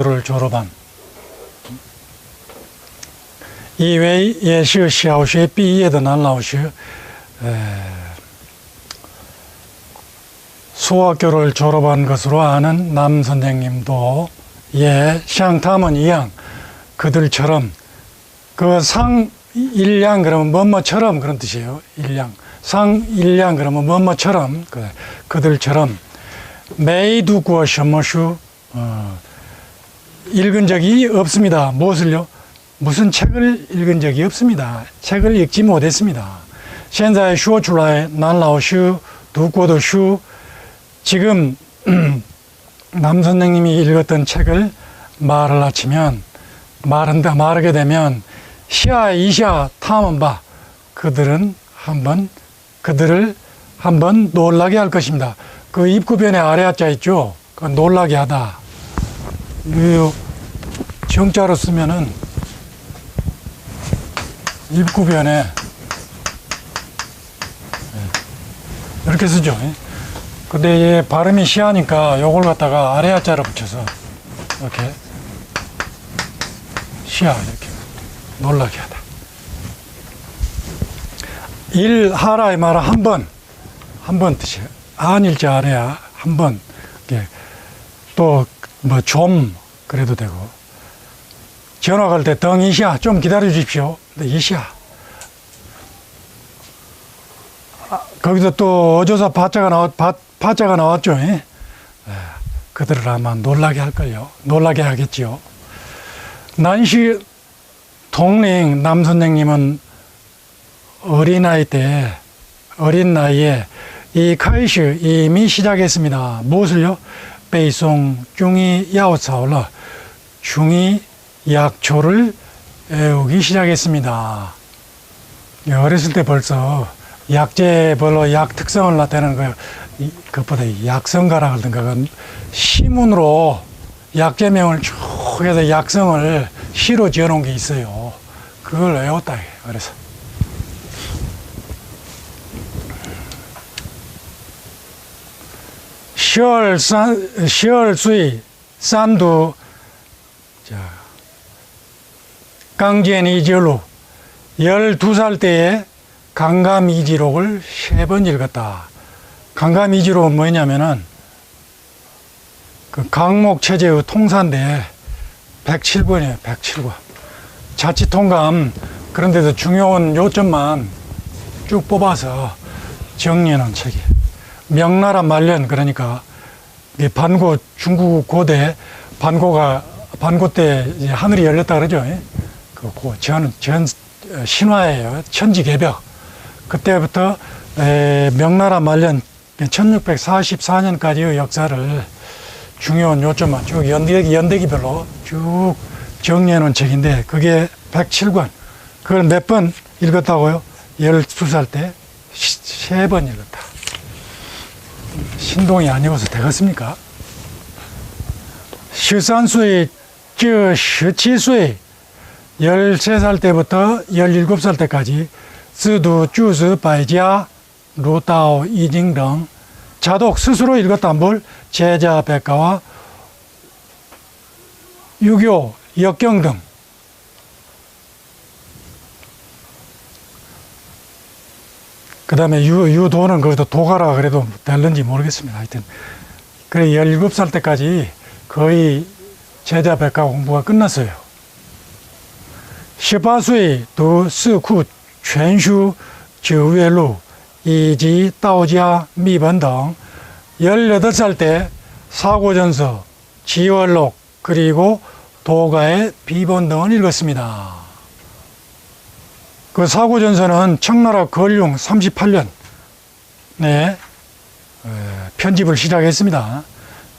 를 졸업한 一位也是小学毕业的男老师， 수학교를 졸업한 것으로 아는 남 선생님도 예, 像他们一样 그들처럼 그 상일량 그러면 뭐뭐처럼 그런 뜻이에요. 일량 상일량 그러면 뭐뭐처럼 그들처럼 没读过什么书 읽은 적이 없습니다. 무엇을요? 무슨 책을 읽은 적이 없습니다. 책을 읽지 못했습니다. 现在说出来男老师读过的书 지금 남 선생님이 읽었던 책을 말을 하치면 말하게 되면 下一下他们吧 그들을 한번 놀라게 할 것입니다. 그 입구변에 아래 하자 있죠? 그 놀라게 하다. 정자로 쓰면은 입구변에 이렇게 쓰죠. 근데 얘 발음이 시하니까 요걸 갖다가 아래 하자로 붙여서 이렇게 시하 이렇게 놀라게 하다. 일하라 이 말은 한 번 뜻이에요. 한일자 아래야 한 번. 또 뭐 좀 그래도 되고. 전화 갈 때 덩 이시야 좀 기다려 주십시오. 이시야. 거기서 또 어조사 파자가 나왔죠. 그들을 아마 놀라게 할걸요. 놀라게 하겠지요. 난시 동ling 남 선생님은 어린 나이에 이 카이시 이미 시작했습니다. 무엇을요? 베이송 중이 야오차올러 중이 약초를 외우기 시작했습니다. 어렸을 때 벌써 약재별로 약 특성을 나타내는 거예요. 그것보다 약성가라 그러던가 시문으로 약재명을 쭉 해서 약성을 시로 지어놓은 게 있어요. 그걸 외웠다. 그래서 12岁 산두 강제이지로 12살 때에 강감이지록을 3번 읽었다. 강감이지록은 뭐냐면은 그 강목체제의 통사인데 107권이에요. 107권. 자치통감 그런 데서 중요한 요점만 쭉 뽑아서 정리해놓은 책이에요. 명나라 말년 그러니까 반고 중국 고대 반고 때 이제 하늘이 열렸다 그러죠. 그 전 신화예요. 천지개벽. 그때부터 명나라 말년 1644년까지의 역사를 중요한 요점만 쭉 연대기별로 쭉 정리해 놓은 책인데 그게 107권. 그걸 몇 번 읽었다고요? 12살 때 3번 읽었다. 신동이 아니어서 되겠습니까? 13岁, 17岁, 13살 때부터 17살 때까지 自读주스百家, 루다오 이징 등 자독 스스로 읽었다 뭘 제자 백가와 유교, 역경 등 그 다음에 유도는 거기서 도가라 그래도 될는지 모르겠습니다. 하여튼 그래 17살 때까지 거의 제자 백가 공부가 끝났어요. 18岁读四库全书九月录以及道家秘本등 18살 때 사고전서, 지월록 그리고 도가의 비본 등을 읽었습니다. 그 사고전서는 청나라 건륭 38년 편집을 시작했습니다.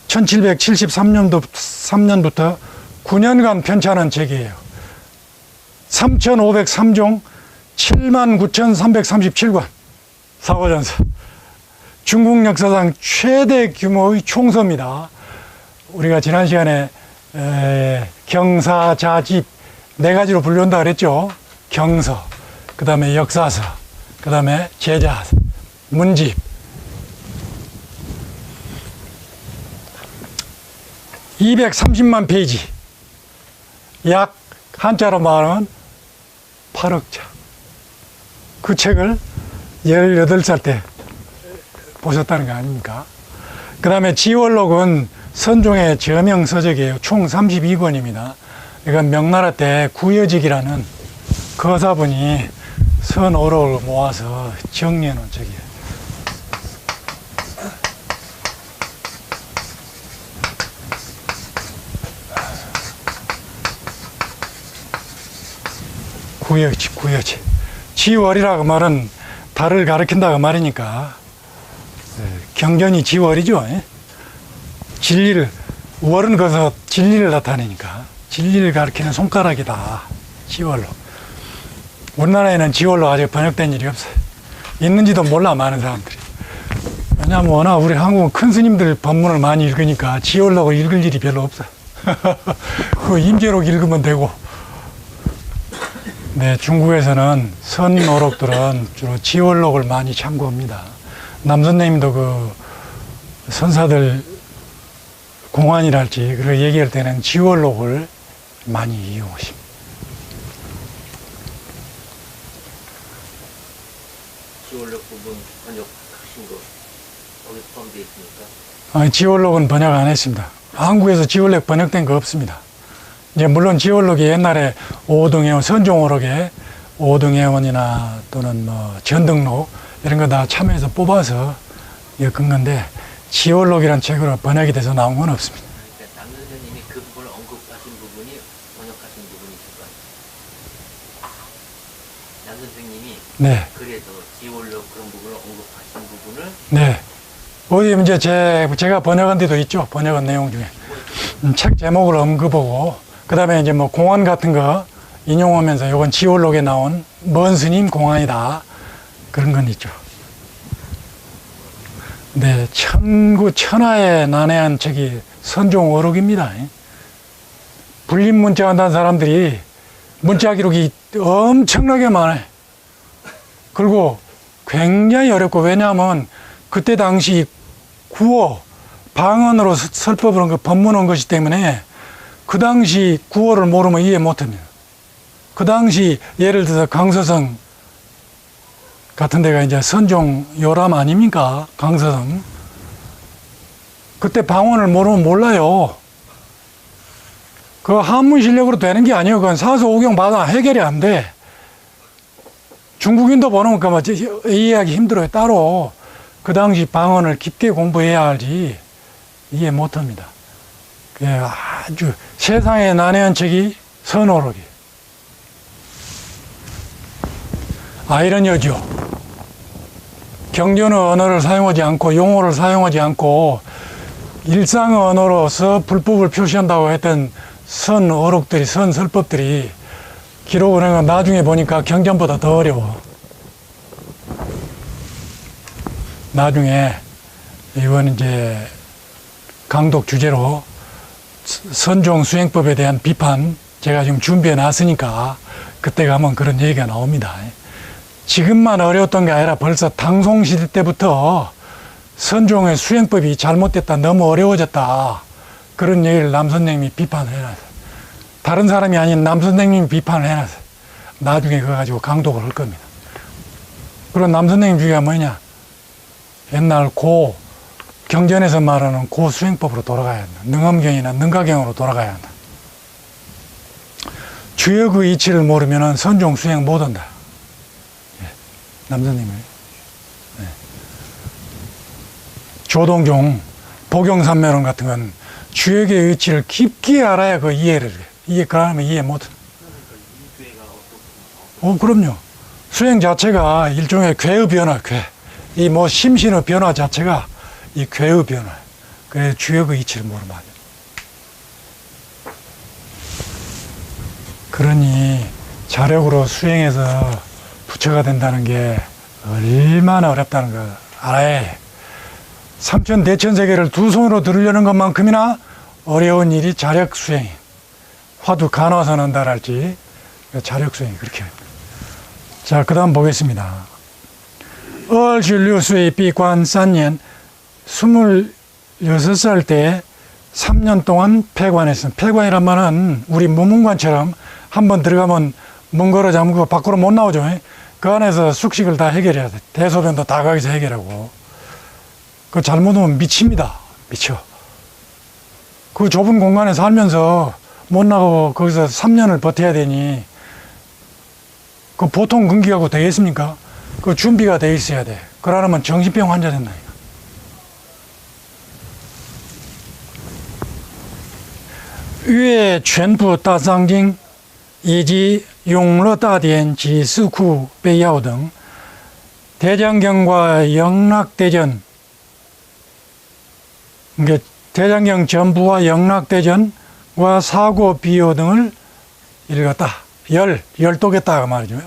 1773년부터 9년간 편찬한 책이에요. 3503종 79,337권 사고전서. 중국 역사상 최대 규모의 총서입니다. 우리가 지난 시간에 경사자집 4가지로 분류한다 그랬죠. 경서, 그 다음에 역사서, 그 다음에 제자서, 문집. 230만 페이지. 약 한자로 말하면 8억자. 그 책을 18살 때 보셨다는 거 아닙니까? 그 다음에 지월록은 선종의 저명 서적이에요. 총 32권입니다. 이건 명나라 때 구여직이라는 거사분이 선오록을 모아서 정리해 놓은 책이에요. 구여지. 지월이라고 말은 달을 가리킨다고 말이니까 경전이 지월이죠. 진리를, 월은 거기서 진리를 나타내니까 진리를 가리키는 손가락이다. 지월로. 우리나라에는 지월로 아직 번역된 일이 없어요. 있는지도 몰라, 많은 사람들이. 왜냐하면 워낙 우리 한국은 큰 스님들 법문을 많이 읽으니까 지월록을 읽을 일이 별로 없어요. 그 임계록 읽으면 되고. 네, 중국에서는 선오록들은 주로 지월록을 많이 참고합니다. 남선생님도 그 선사들 공안이랄지 그런 얘기할 때는 지월록을 많이 이용하십니다. 지월록 부분 번역하신 거 거기 포함되어 있습니까? 아니, 지월록은 번역 안 했습니다. 한국에서 지월록 번역된 거 없습니다. 이제 물론 지월록이 옛날에 오등해원, 선종오록에 오등해원이나 또는 뭐 전등록 이런 거 다 참여해서 뽑아서 엮은 건데 지월록이라는 책으로 번역이 돼서 나온 건 없습니다. 그러니까 남 선생님이 그 부분을 언급하신 부분이 번역하신 부분이실 거 아니에요? 남 선생님이 네. 그래서 지월록 그런 부분을 언급하신 부분을 네. 어디 이제 제가 번역한 데도 있죠. 번역한 내용 중에. 책 제목을 언급하고, 그 다음에 이제 뭐 공안 같은 거 인용하면서 이건 지월록에 나온 먼 스님 공안이다. 그런 건 있죠. 네. 천하에 난해한 책이 선종오록입니다. 불림 문자한다는 사람들이 문자 기록이 엄청나게 많아요. 그리고 굉장히 어렵고, 왜냐하면 그때 당시 구어, 방언으로 설법을 한 거, 법문한 것이기 때문에 그 당시 구어를 모르면 이해 못합니다. 그 당시 예를 들어서 강서성 같은 데가 이제 선종 요람 아닙니까? 강서성. 그때 방언을 모르면 몰라요. 그 한문 실력으로 되는 게 아니에요. 그건 사서오경 받아 해결이 안 돼. 중국인도 보는 거 이해하기 힘들어요. 따로 그 당시 방언을 깊게 공부해야 알지 이해 못합니다. 아주 세상에 난해한 책이 선오록이에요. 아이러니하죠. 경전의 언어를 사용하지 않고 용어를 사용하지 않고 일상 언어로서 불법을 표시한다고 했던 선오록들이, 선설법들이 기록을 한 건 나중에 보니까 경전보다 더 어려워. 나중에 이번 이제 강독 주제로 선종 수행법에 대한 비판 제가 지금 준비해 놨으니까 그때 가면 그런 얘기가 나옵니다. 지금만 어려웠던 게 아니라 벌써 당송시대 때부터 선종의 수행법이 잘못됐다, 너무 어려워졌다, 그런 얘기를 남선생님이 비판을 해놨어요. 다른 사람이 아닌 남선생님이 비판을 해놨어요. 나중에 그거 가지고 강독을 할 겁니다. 그리고 남선생님 주의가 뭐냐, 옛날 경전에서 말하는 수행법으로 돌아가야 한다. 능엄경이나 능가경으로 돌아가야 한다. 주역의 이치를 모르면 선종 수행 못한다. 남선님이. 네. 조동종, 복용산매론 같은 건 주역의 의치를 깊게 알아야 그 이해를 해. 그러면 이해 못해. 그럼요. 수행 자체가 일종의 괴의 변화, 이 뭐 심신의 변화 자체가 이 괴의 변화. 그래서 주역의 이치를 모르면 안 돼. 그러니 자력으로 수행해서 부처가 된다는 게 얼마나 어렵다는 걸 알아야 해. 삼천대천세계를 두 손으로 들으려는 것만큼이나 어려운 일이 자력 수행이. 화두 간화선 한다랄지 자력 수행이 그렇게 합니다. 자, 그 다음 보겠습니다. 얼줄류수의 비관 싼년 26살 때 3년 동안 폐관했습니다. 폐관이란 말은 우리 무문관처럼 한번 들어가면 문 걸어 잠그고 밖으로 못 나오죠. 그 안에서 숙식을 다 해결해야 돼. 대소변도 다 거기서 해결하고. 그 잘못하면 미칩니다. 미쳐. 그 좁은 공간에 살면서 못 나가고 거기서 3년을 버텨야 되니 그 보통 금기하고 되겠습니까? 그 준비가 돼 있어야 돼. 그러려면 정신병 환자 된다니까. 위에全部大藏经以及永乐大典及四库备要등 대장경과 영락대전, 그러니까 대장경 전부와 영락대전과 사고 비유 등을 읽었다. 열도겠다 그 말이죠.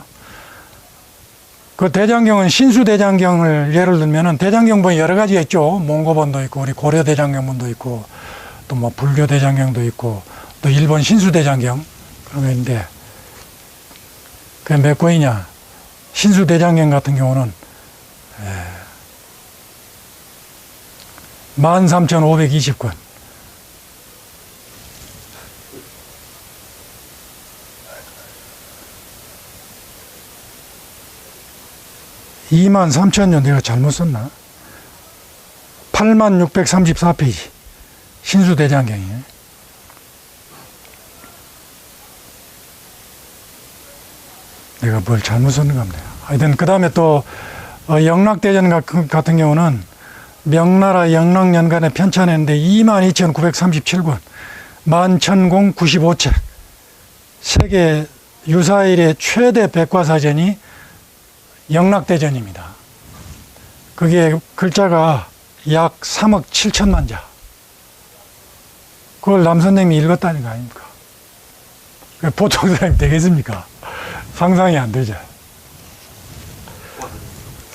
그 대장경은 신수대장경을 예를 들면은 대장경본이 여러 가지가 있죠. 몽고본도 있고 우리 고려대장경본도 있고 또 뭐 불교대장경도 있고 또 일본 신수대장경 그런 게 있는데 그게 몇 권이냐. 신수대장경 같은 경우는 13,520권. (23,000년) 내가 잘못 썼나? 8634페이지 신수대장경이에요. 내가 뭘 잘못 썼는가 보네요. 하여튼 그 다음에 또 영락대전 같은 경우는 명나라 영락년간에 편찬했는데 22,937권 11,095책 세계 유사일의 최대 백과사전이 영락대전입니다. 그게 글자가 약 3억 7천만 자. 그걸 남 선생님이 읽었다는 거 아닙니까? 보통 사람이 되겠습니까? 상상이 안 되죠.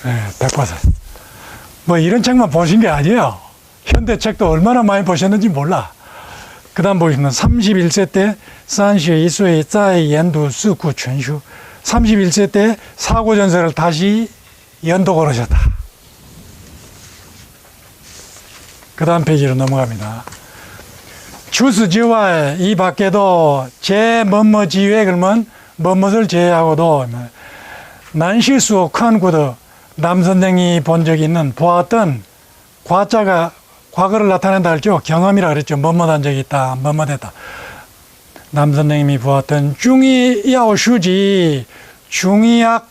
네, 백과사전. 뭐 이런 책만 보신 게 아니에요. 현대 책도 얼마나 많이 보셨는지 몰라. 그 다음 보시면 31세 때 산시 이수의 짜의 연두 쓰구全书 31세 때 사고전설을 다시 연독을 하셨다. 그 다음 페이지로 넘어갑니다. 주스지와 이 밖에도 제 뭐뭐지외 그러면 뭐뭇을 제외하고도 난실수 칸구드 남선생이 본 적이 있는 보았던 과자가 과거를 나타낸다 할죠. 경험이라 그랬죠. 뭐뭐한 적이 있다. 뭐뭐했다. 남선생님이 보았던 중의야오슈지 중의약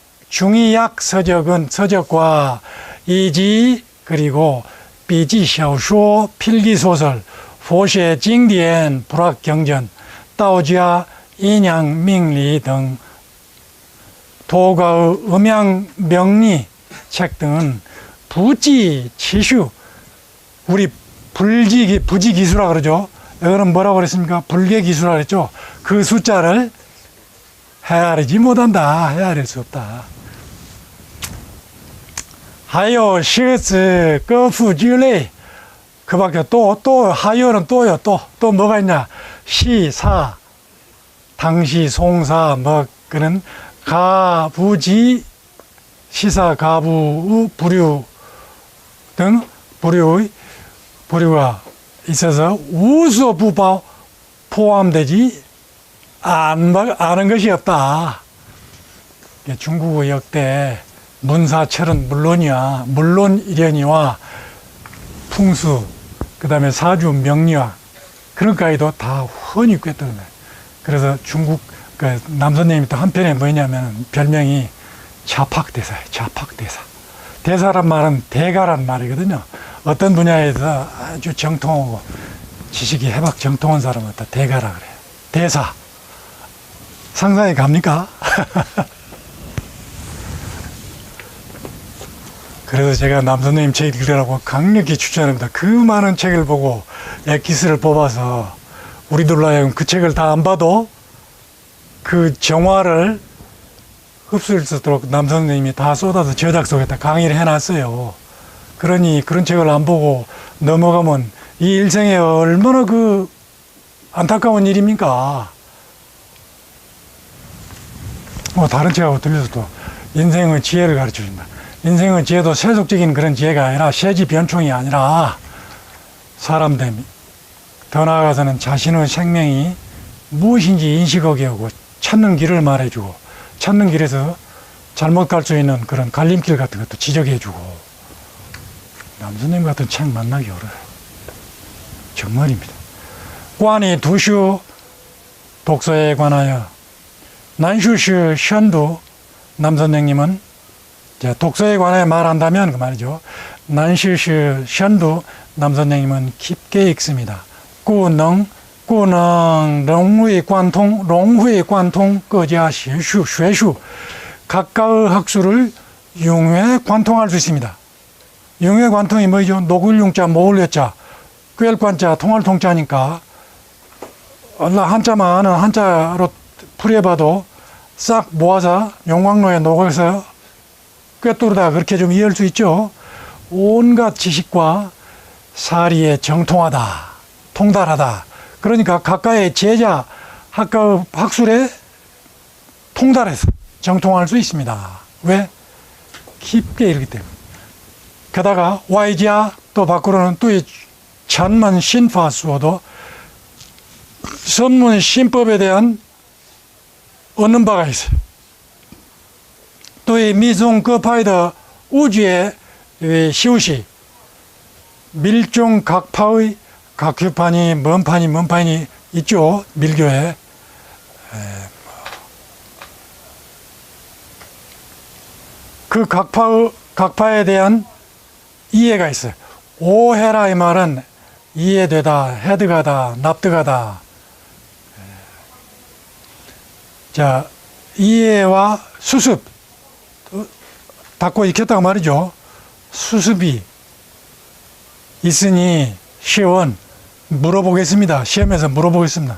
서적과 이지 그리고 비지小说 필기소설 포시의 징디엔 불학경전 다오지아 인양명리 등 도가의 음양명리 책 등은 부지치슈 우리 부지기수라 그러죠. 이거는 뭐라고 그랬습니까? 불계기수라 그랬죠. 그 숫자를 헤아리지 못한다. 헤아릴 수 없다. 하요 시스 거푸질레 그 밖에 또 하요는 또요. 또 뭐가 있냐. 시사 당시 송사 뭐 그는 가부지 시사 가부 부류 등 부류가 있어서 우수부바 포함되지 않은 것이 없다. 중국의 역대 문사철은 물론이려니와 풍수 그 다음에 사주 명리와 그런 까지도 다 훤히 꿰뚫은 거예요. 그래서 중국 남선생님이 또 한편에 뭐냐면 별명이 자팍대사예요. 자팍대사. 대사란 말은 대가란 말이거든요. 어떤 분야에서 아주 정통하고 지식이 해박 정통한 사람은 다 대가라 그래요. 대사. 상상이 갑니까? 그래서 제가 남선생님 책 읽으라고 강력히 추천합니다. 그 많은 책을 보고 엑기스를 뽑아서 우리들로 하여금 그 책을 다 안 봐도 그 정화를 흡수할 수 있도록 남선생님이 다 쏟아서 저작 속에다 강의를 해놨어요. 그러니 그런 책을 안 보고 넘어가면 이 일생에 얼마나 그 안타까운 일입니까? 다른 책하고 들려서도 인생의 지혜를 가르쳐 준다. 인생의 지혜도 세속적인 그런 지혜가 아니라 세지 변총이 아니라 사람됨 더 나아가서는 자신의 생명이 무엇인지 인식하게 하고 찾는 길을 말해주고 찾는 길에서 잘못 갈 수 있는 그런 갈림길 같은 것도 지적해주고 남선생님 같은 책 만나기 어려워요. 정말입니다. 관이 두슈 독서에 관하여 난슈시 션도 남선생님은 독서에 관하여 말한다면 그 말이죠. 난슈시 션도 남선생님은 깊게 읽습니다. 꾸능 롱의 관통 거자 쉐슈 각각의 학술을 융회 관통할 수 있습니다. 융회 관통이 뭐죠? 녹을 융자 모을 려자 꿰을 관자 통할 통자니까 한자만 한자로 풀이해봐도 싹 모아서 용광로에 녹여서 꿰뚫다 그렇게 좀 이해할 수 있죠. 온갖 지식과 사리에 정통하다, 통달하다. 그러니까 각각의 제자, 각각의 학술에 통달해서 정통할 수 있습니다. 왜? 깊게 읽기 때문에. 게다가 와이지아 또 밖으로는 또이 전문 신파 수어도 선문 신법에 대한 얻는 바가 있어요. 또 이 미송 거파이더 우주의 시우시 밀종 각파의 각교판이 뭔 판이 있죠. 밀교에 그 각파에 대한 이해가 있어요. 오해라 이 말은 이해되다, 해득하다, 납득하다. 자, 이해와 수습 닫고 익혔다고 말이죠. 수습이 있으니 시원 물어보겠습니다. 시험에서 물어보겠습니다.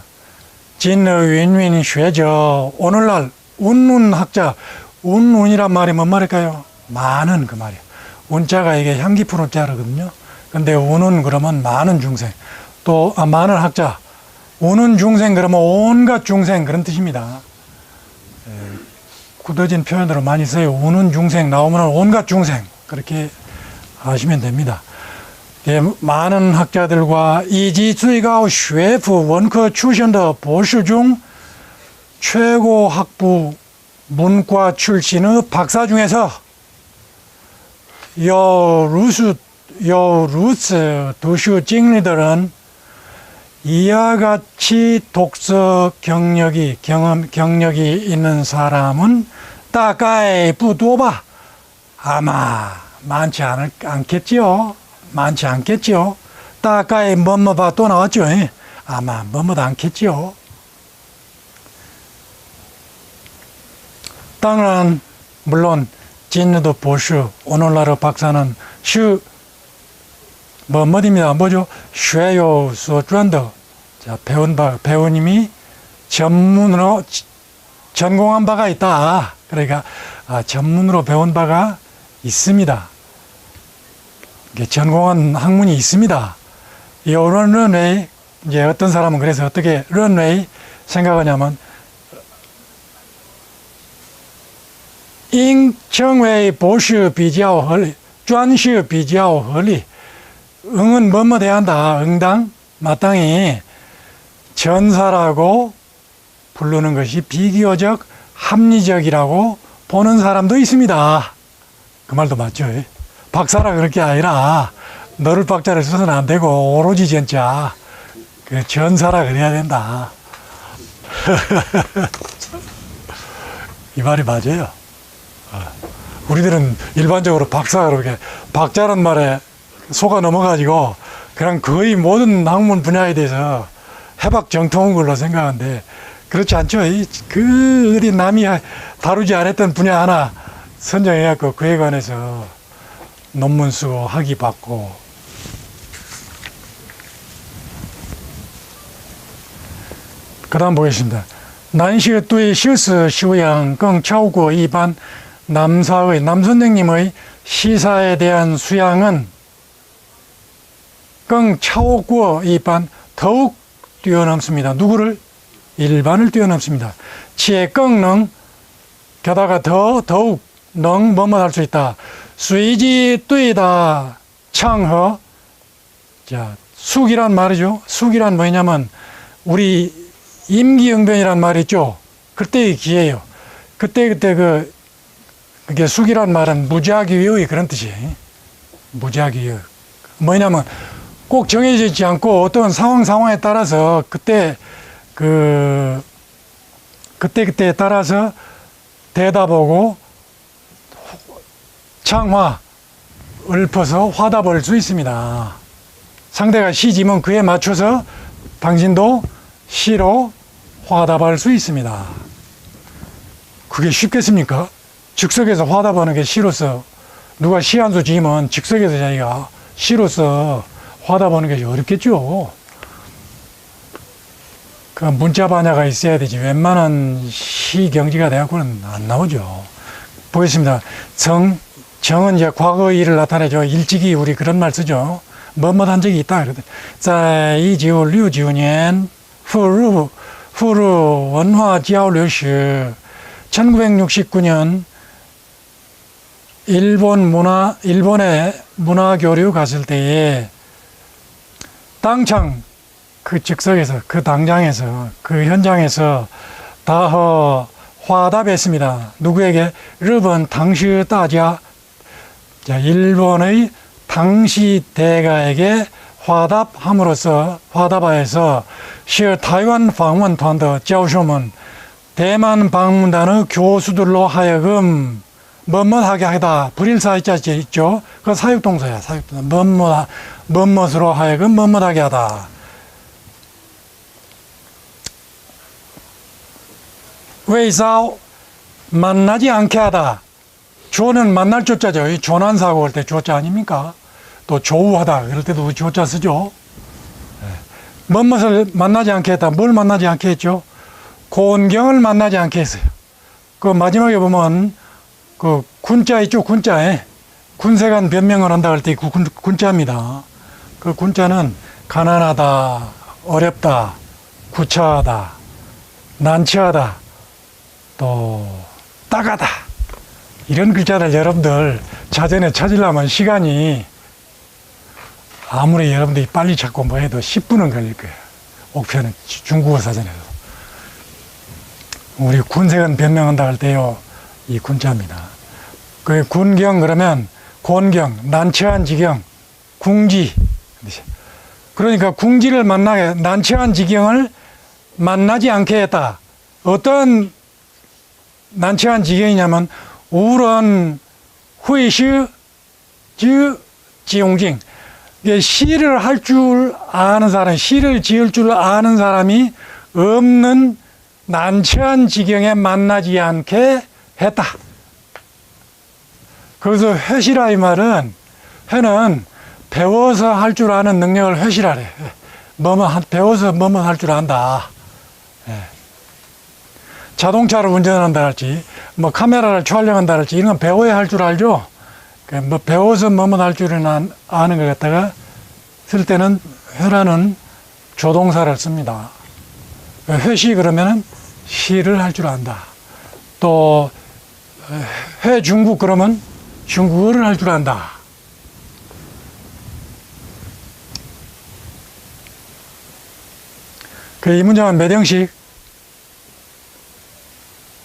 진의 윈윈 쉐저 오늘날 운운학자 운운이란 말이 뭔 말일까요? 많은 그 말이에요. 운자가 이게 향 깊은 운자거든요. 근데 운은 그러면 많은 중생 또 많은 학자 운은 중생 그러면 온갖 중생 그런 뜻입니다. 굳어진 표현으로 많이 써요. 운은 중생 나오면 온갖 중생 그렇게 하시면 됩니다. 예, 많은 학자들과 이지수이가 쉐프 원커 출신의 보수 중 최고 학부 문과 출신의 박사 중에서 루스 도슈 찡리들은 이와 같이 독서 경력이 있는 사람은 따가이 부도바 아마 많지 않겠지요. 많지 않겠지요. 따가이 뭐뭐바 또 나왔죠. 아마 뭐뭐도 않겠지요. 당연 물론 진르도 보슈 오늘날의 박사는 뭐입니다. 뭐죠? 쉐요 소전더 자 배우님이 전문으로 전공한 바가 있다. 그러니까 전문으로 배운 바가 있습니다. 전공한 학문이 있습니다. 이런 런웨이 이제 어떤 사람은 그래서 어떻게 런웨이 생각하냐면 인청웨이 보슈 비자오 헐리 전시 비자오 헐리 응은 뭐뭐 돼야 한다. 응당 마땅히 전사라고 부르는 것이 비교적 합리적이라고 보는 사람도 있습니다. 그 말도 맞죠. 박사라 그럴 게 아니라 너를 박자를 써서는 안 되고 오로지 전자 그 전사라 그래야 된다. 이 말이 맞아요. 우리들은 일반적으로 박사 그렇게 박자란 말에 속아 넘어가지고 그냥 거의 모든 학문 분야에 대해서 해박 정통한 걸로 생각하는데 그렇지 않죠. 그 어디 남이 다루지 않았던 분야 하나 선정해갖고 그에 관해서 논문 쓰고 학위 받고 그 다음 보겠습니다. 난시 뚜이 실스 시우양 끙 차오고 이반 남선생님의 시사에 대한 수양은 끙 차오고 이반 더욱 뛰어넘습니다. 누구를? 일반을 뛰어넘습니다. 치에 끙능 게다가 더욱 능 뭐뭐 할 수 있다. 수이지 뚜이다 창허 자 숙이란 말이죠. 숙이란 뭐냐면 우리 임기응변이란 말이 있죠. 그때의 기회예요. 그때 그게 숙이란 말은 무작위의 그런 뜻이에요. 무작위의. 뭐냐면 꼭 정해져 있지 않고 어떤 상황에 따라서 그때에 따라서 대답하고 창화, 읊어서 화답할 수 있습니다. 상대가 시지면 그에 맞춰서 당신도 시로 화답할 수 있습니다. 그게 쉽겠습니까? 즉석에서 화답하는 게 시로서 누가 시 한 수 지으면 즉석에서 자기가 시로서 화답하는 게 어렵겠죠. 그 문자 반야가 있어야 되지 웬만한 시 경지가 돼갖고는 안 나오죠. 보겠습니다. 정은 이제 과거 일을 나타내죠. 일찍이 우리 그런 말 쓰죠. 뭐뭐 한 적이 있다. 자, 이지우 류지우년 후루 원화交流时 1969년 일본에 문화교류 갔을 때에 당장 그 즉석에서 그 당장에서 그 현장에서 다 화답했습니다. 누구에게? 일본 당시 따자 일본의 당시 대가에게 화답하여서 시台湾 방문단의 教授们 대만 방문단의 교수들로 하여금 뭐뭐하게 하다. 불일사이자 있죠. 그 사육동사야. 사육동사. 뭐뭐으로 하여금 뭐뭐하게 하다. 외사오 만나지 않게 하다. 조는 만날 조자죠. 이 조난사고 할 때 조자 아닙니까? 또 조우하다 그럴 때도 조자 쓰죠. 뭐뭇을 만나지 않게 했다. 뭘 만나지 않게 했죠? 곤경을 만나지 않게 했어요. 그 마지막에 보면 그 군자 있죠. 군자에 군세간 변명을 한다 할 때 그 군자입니다. 그 군자는 가난하다, 어렵다, 구차하다, 난처하다, 또 따가다 이런 글자를 여러분들 자전에 찾으려면 시간이 아무리 여러분들이 빨리 찾고 뭐 해도 10분은 걸릴 거예요. 옥편은 중국어 사전에도. 우리 군세간 변명한다 할 때요, 이 군자입니다. 그 군경 그러면 곤경, 난처한 지경, 궁지. 그러니까 궁지를 만나게, 난처한 지경을 만나지 않게 했다. 어떤 난처한 지경이냐면 우런 회시 지용징. 시를 할 줄 아는 사람, 시를 지을 줄 아는 사람이 없는 난처한 지경에 만나지 않게 했다. 거기서 회시라 이 말은, 회는 배워서 할 줄 아는 능력을 회시라래. 배워서 뭐뭐 할 줄 안다. 자동차를 운전한다 할지, 뭐 카메라를 촬영한다 할지, 이런 건 배워야 할 줄 알죠? 뭐 배워서 뭐뭐 할 줄은 아는 것 갖다가 쓸 때는 회라는 조동사를 씁니다. 회시 그러면은 시를 할 줄 안다. 또 회 중국 그러면 중국어를 할 줄 안다. 이 문장은 몇 형식?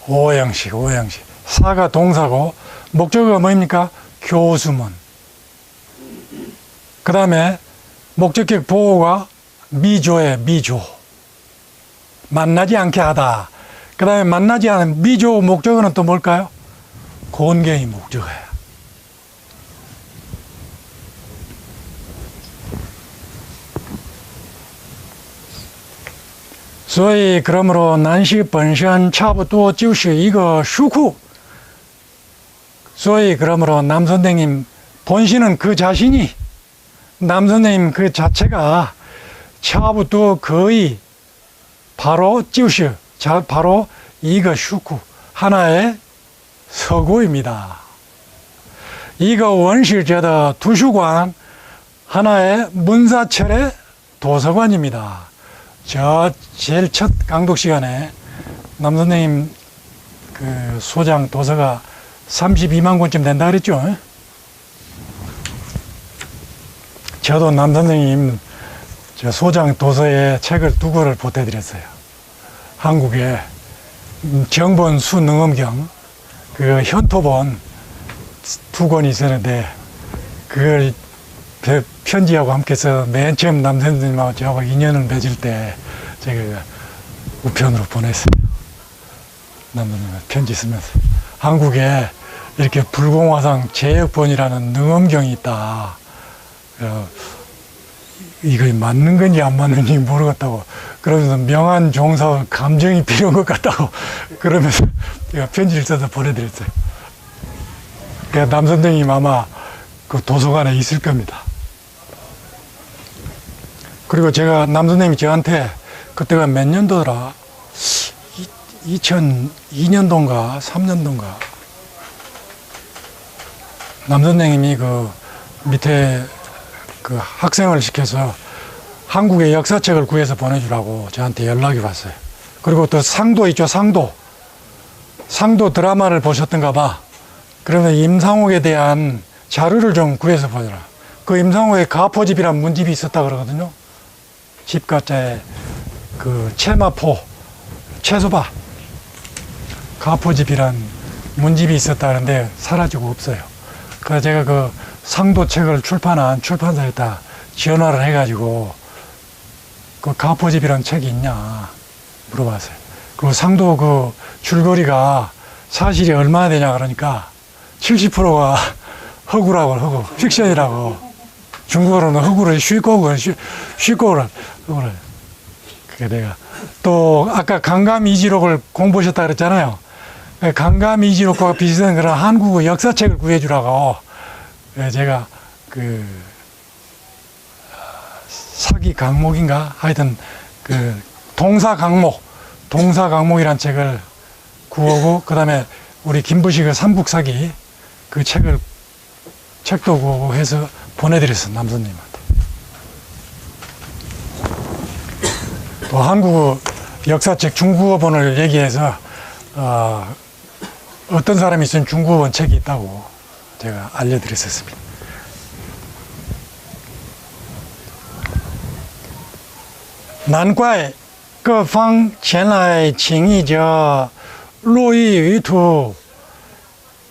5형식, 5형식. 사가 동사고 목적어가 뭐입니까? 교수문. 그 다음에 목적격 보호가 미조에 미조. 만나지 않게 하다. 그 다음에 만나지 않은 미조 목적어는 또 뭘까요? 곤경이 목적어야.所以 그러므로 난시本身差不多就是一个书库. 所以 그러므로 남 선생님 본신은 그 자신이, 남 선생님 그 자체가 差不多 거의 바로 就是 바로 이거 슈쿠 하나의 서고입니다. 이거 원실제의图书馆 하나의 문사철의 도서관입니다. 저 제일 첫 강독 시간에 남 선생님 그 소장 도서가 32만 권쯤 된다 그랬죠. 저도 남 선생님 저 소장 도서에 책을 2권을 보태드렸어요. 한국에 정본 수능엄경 그 현토본 2권이 있었는데 그걸 편지하고 함께 해서 맨 처음 남선생님하고 저하고 인연을 맺을 때 제가 우편으로 보냈어요. 남선생님 편지 쓰면서 한국에 이렇게 불공화상 제역본이라는 능엄경이 있다. 이거 맞는 건지 안 맞는지 모르겠다고 그러면서 명한 종사 감정이 필요한 것 같다고 그러면서 제가 편지를 써서 보내드렸어요. 그러니까 남 선생님 아마 그 도서관에 있을 겁니다. 그리고 제가 남 선생님이 저한테 그때가 몇 년도더라? 2002년도인가 3년도인가 남 선생님이 그 밑에 그 학생을 시켜서 한국의 역사책을 구해서 보내주라고 저한테 연락이 왔어요. 그리고 또 상도 있죠, 상도. 상도 드라마를 보셨던가 봐. 그러면 임상옥에 대한 자료를 좀 구해서 보내라. 그 임상옥에 가포집이란 문집이 있었다 그러거든요. 집가짜에 그 채마포, 채소바, 가포집이란 문집이 있었다 그러는데 사라지고 없어요. 그래서 제가 그 상도책을 출판한 출판사에다 전화를 해가지고 그 가포집이란 책이 있냐 물어봤어요. 그 상도 그 줄거리가 사실이 얼마나 되냐 그러니까 70%가 허구라고 허구, 픽션이라고. 중국어로는 허구를 쉬고를 허구를. 그게 내가 또 아까 강감이지록을 공부하셨다 그랬잖아요. 강감이지록과 비슷한 그런 한국어 역사책을 구해주라고 제가 그 사기 강목인가 하여튼 그 동사 강목이란 책을 구하고 그 다음에 우리 김부식의 삼국사기 그 책도 구하고 해서 보내드렸어 남선님한테. 또 한국어 역사책 중국어본을 얘기해서 어떤 사람이 쓴 중국어본 책이 있다고 제가 알려드렸었습니다.难怪各方前来请益者络绎于途.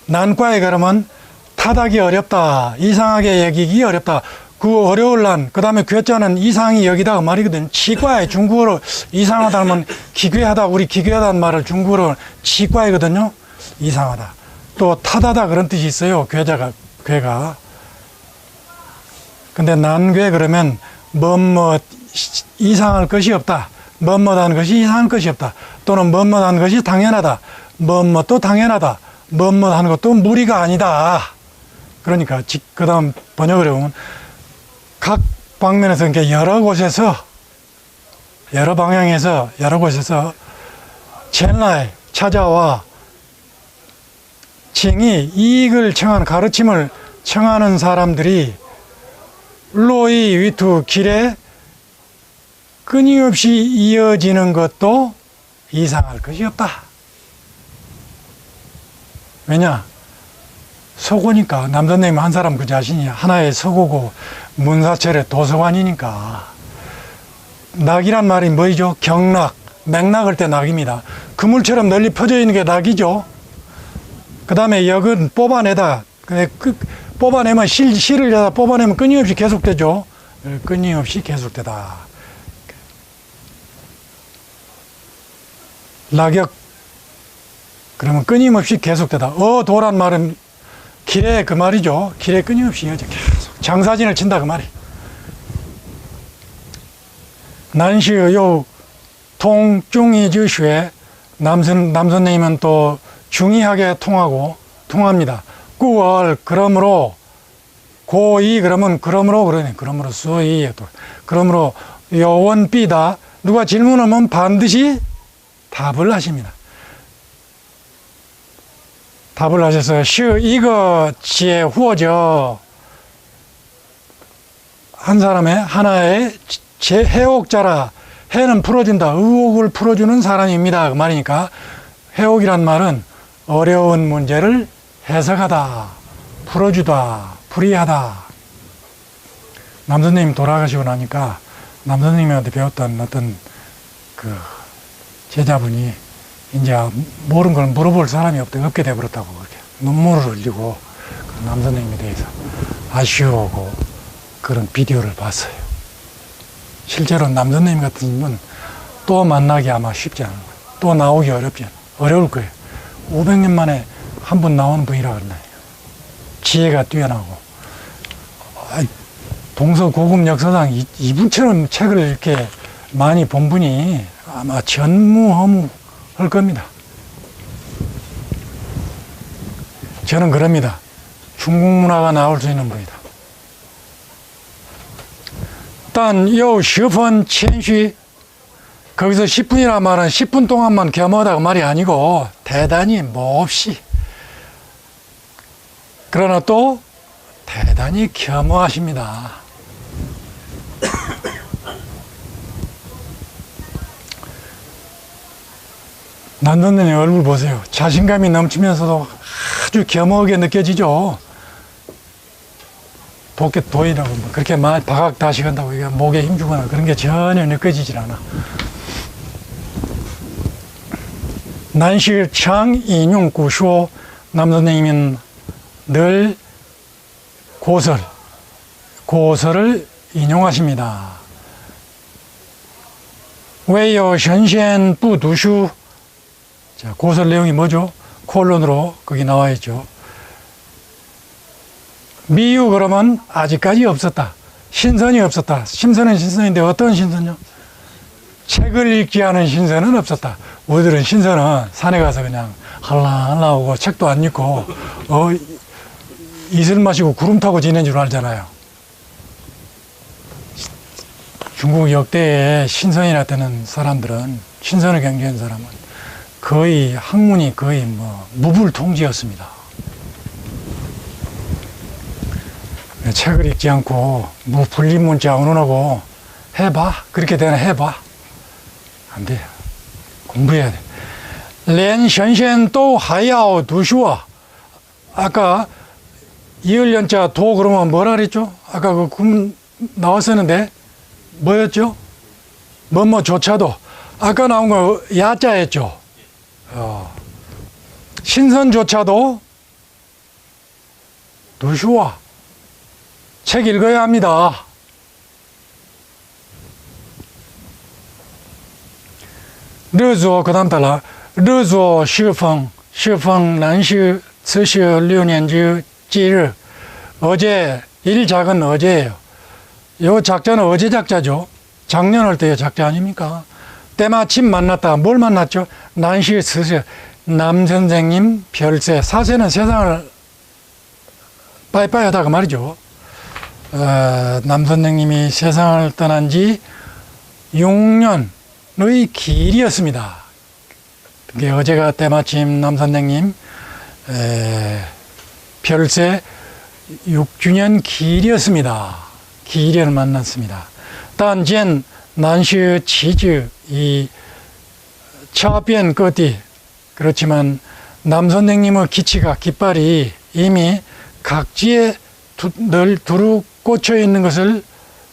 난과에 그러면 타닥이 어렵다, 이상하게 여기기 어렵다. 그 어려울 난, 그 다음에 괴짜는 이상이 여기다 그 말이거든. 치과에 중국어로 이상하다면 기괴하다, 우리 기괴하다는 말을 중국어로 치과이거든요. 이상하다. 또 타다다 그런 뜻이 있어요. 괴가. 근데 난괴 그러면 뭐뭐 이상할 것이 없다. 뭐뭐한 것이 이상할 것이 없다. 또는 뭐뭐한 것이 당연하다. 뭐뭐도 당연하다. 뭐뭐한 것도 무리가 아니다. 그러니까 그 다음 번역을 해보면 각 방면에서 그러니까 여러 곳에서 여러 방향에서 여러 곳에서 첸라에 찾아와 칭이 이익을 청하는 가르침을 청하는 사람들이 로이 위투 길에 끊임없이 이어지는 것도 이상할 것이 없다. 왜냐? 서고니까 남선생님 한 사람 그 자신이 하나의 서고고 문사철의 도서관이니까. 낙이란 말이 뭐이죠? 경락, 맥락을 때 낙입니다. 그물처럼 널리 퍼져 있는 게 낙이죠. 그 다음에 역은 뽑아내다. 뽑아내면 실을 여다 뽑아내면 끊임없이 계속되죠. 끊임없이 계속되다. 낙역 그러면 끊임없이 계속되다. 도란 말은 길에 그 말이죠. 길에 끊임없이 이어져 계속 장사진을 친다 그 말이. 난시요 통중이주슈에 남선생님은 또 중의하게 통합니다. 9월 그러므로 고이 그러면 그러므로 그러네. 그러므로 수이 또 그러므로 요원비다. 누가 질문하면 반드시 답을 하십니다. 답을 하셔서 이거 지혜 후어져. 한 사람의 하나의 해옥자라. 해는 풀어준다. 의혹을 풀어주는 사람입니다. 그 말이니까 해옥이란 말은 어려운 문제를 해석하다, 풀어주다, 풀이하다. 남선생님 돌아가시고 나니까 남 선생님한테 배웠던 어떤 그 제자분이 이제 모르는 걸 물어볼 사람이 없게 돼버렸다고 그렇게 눈물을 흘리고 그 남 선생님에 대해서 아쉬워하고 그런 비디오를 봤어요. 실제로 남 선생님 같은 분 또 만나기 아마 쉽지 않을 거예요. 또 나오기 어려울 거예요. 500년 만에 한 번 나오는 분이라 그러나요. 지혜가 뛰어나고 동서고금 역사상 이분처럼 책을 이렇게 많이 본 분이 아마 전무후무할 겁니다. 저는 그럽니다. 중국 문화가 나올 수 있는 분이다. 但又十分谦虚 거기서 10분이라 말은 10분 동안만 겸허하다고 말이 아니고 대단히 몹시 그러나 또 대단히 겸허하십니다. 남 선생님 얼굴 보세요. 자신감이 넘치면서도 아주 겸허하게 느껴지죠. 복개 도이라고 그렇게 말 박학다식한다고 이게 목에 힘주거나 그런 게 전혀 느껴지질 않아. 난시 창 인용 구쇼 남 선생님은 늘 고설을 인용하십니다. 왜요 선贤不读书 자, 고설 내용이 뭐죠? 콜론으로 거기 나와 있죠. 미유 그러면 아직까지 없었다. 신선이 없었다. 신선은 신선인데 어떤 신선요? 책을 읽지 않은 신선은 없었다. 우리들은 신선은 산에 가서 그냥 할라 하고 책도 안 읽고 이슬 마시고 구름 타고 지낸 줄 알잖아요. 중국 역대의 신선이라 되는 사람들은 신선을 경주한 사람은 거의 학문이 거의 무불통지였습니다. 책을 읽지 않고 불린문자 언어하고 해봐 그렇게 되나 해봐 안 돼요. 공부해야 돼. 连神仙都还要读书 아까 이을연자 도 그러면 뭐라 그랬죠? 아까 그 금 나왔었는데 뭐였죠? 뭐뭐조차도 아까 나온 거 야자였죠. 신선조차도 두슈와 책 읽어야 합니다. 르조 그 다음 따라 르조 시펑 난시 ц시 6년지 지일 어제 일작은 어제예요. 요 작자는 어제 작자죠. 작년 할 때의 작자 아닙니까? 때마침 만났다. 뭘 만났죠? 난시 스시 남 선생님 별세 사세는 세상을 빠이빠이 하다가 말이죠. 남 선생님이 세상을 떠난 지 6년의 길이었습니다. 그게 어제가 때마침 남 선생님 별세 6주년 길이었습니다. 길이를 만났습니다. 단见 난시 치즈 이 차변 끝이 그렇지만 남 선생님의 깃발이 이미 각지에 늘 두루 꽂혀 있는 것을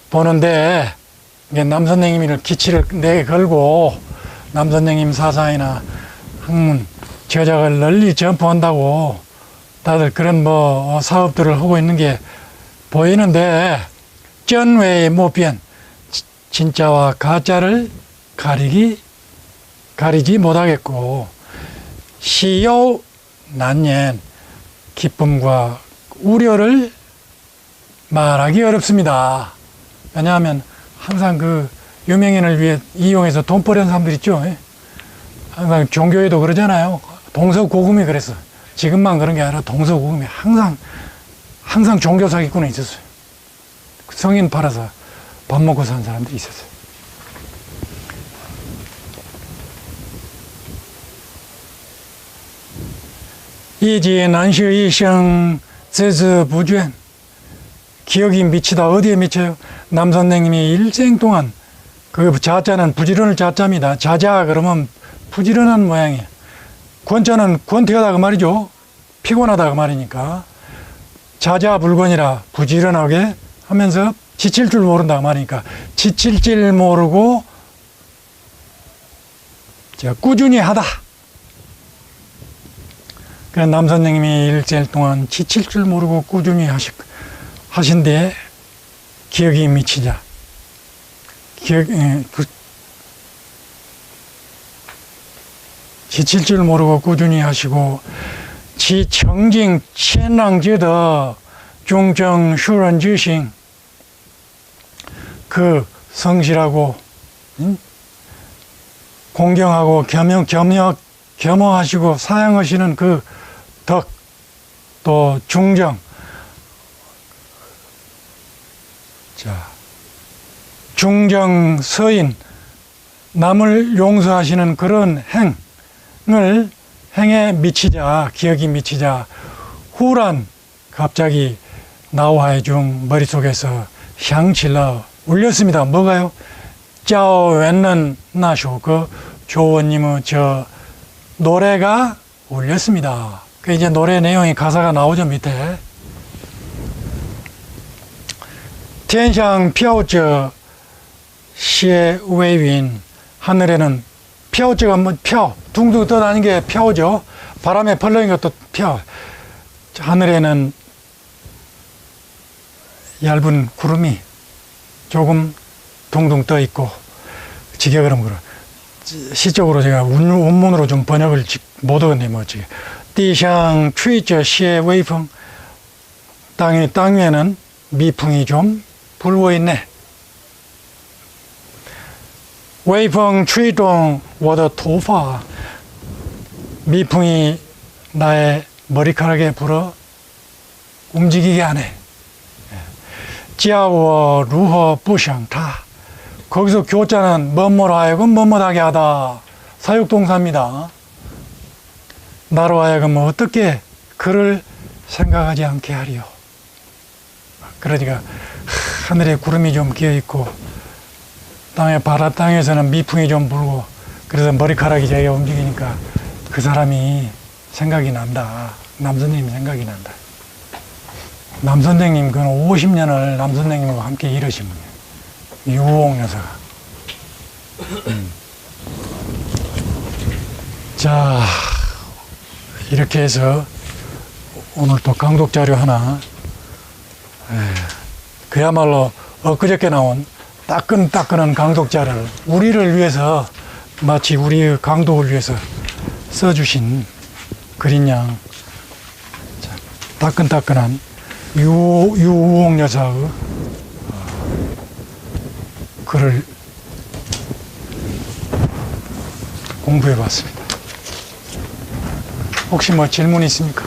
보는데 남 선생님이 기치를 내걸고 남 선생님 사상이나 학문 저작을 널리 전포한다고 다들 그런 사업들을 하고 있는 게 보이는데 전외의 모변 진짜와 가짜를 가리지 못하겠고 시요 난연 기쁨과 우려를 말하기 어렵습니다. 왜냐하면 항상 그 유명인을 위해 이용해서 돈 버는 사람들 있죠. 항상 종교에도 그러잖아요. 동서고금이 그랬어. 지금만 그런 게 아니라 동서고금이 항상 종교 사기꾼은 있었어요. 성인 팔아서 밥 먹고 산 사람들이 있었어요. 이지 난시 이생 저저부죄 기억이 미치다. 어디에 미쳐요? 남 선생님이 일생 동안 그 자자는 부지런을 자자입니다. 자자 그러면 부지런한 모양이에요. 권자는 권태하다가 말이죠. 피곤하다가 말이니까 자자불권이라 부지런하게 하면서 지칠 줄 모른다 말이니까 지칠 줄 모르고 꾸준히 하다. 그래서 남 선생님이 일주일 동안 지칠 줄 모르고 꾸준히 하신데 기억이 미치자. 지칠 줄 모르고 꾸준히 하시고 지 청징 천랑지더 중정 슈런지싱 그 성실하고 공경하고 겸허하시고 사양하시는 그 덕, 또 중정, 중정 서인, 남을 용서하시는 그런 행에 미치자, 기억이 미치자, 후란 갑자기 나와해 중 머릿속에서 향칠러 울렸습니다. 뭐가요? 짜오 웬는 나쇼 그 조원님의 저 노래가 울렸습니다. 그 이제 노래 내용이 가사가 나오죠 밑에.天上飘着 시의 웨이윈 하늘에는飘着가 뭐 飘둥둥 떠다니는 게 飘죠. 바람에 펄럭이는 것도 飘. 하늘에는 얇은 구름이 조금 둥둥 떠 있고 직역을 하면 그래. 시적으로 제가 원문으로 좀 번역을 못 하겠네 뭐 지금. 地上吹着些微风 땅 위에는 미풍이 좀 불고 있네. 微风吹动我的头发 미풍이 나의 머리카락에 불어 움직이게 하네. 教我如何不想他 거기서 교자는 뭐뭐로 하여금 뭐뭐하게 하다. 사육동사입니다. 나로 하여금 어떻게 그를 생각하지 않게 하리요. 그러니까 하늘에 구름이 좀 끼어있고 땅에서는 미풍이 좀 불고 그래서 머리카락이 자기가 움직이니까 그 사람이 생각이 난다. 남 선생님 생각이 난다. 남 선생님 그건 50년을 남 선생님과 함께 일하신 분이에요. 유홍 여사가. 자, 이렇게 해서 오늘 또 강독 자료 하나, 그야말로 엊그저께 나온 따끈따끈한 강독 자료를 우리를 위해서 마치 우리의 강독을 위해서 써주신 그린양 따끈따끈한 유홍 여사의 글을 공부해 봤습니다. 혹시 뭐 질문 있습니까?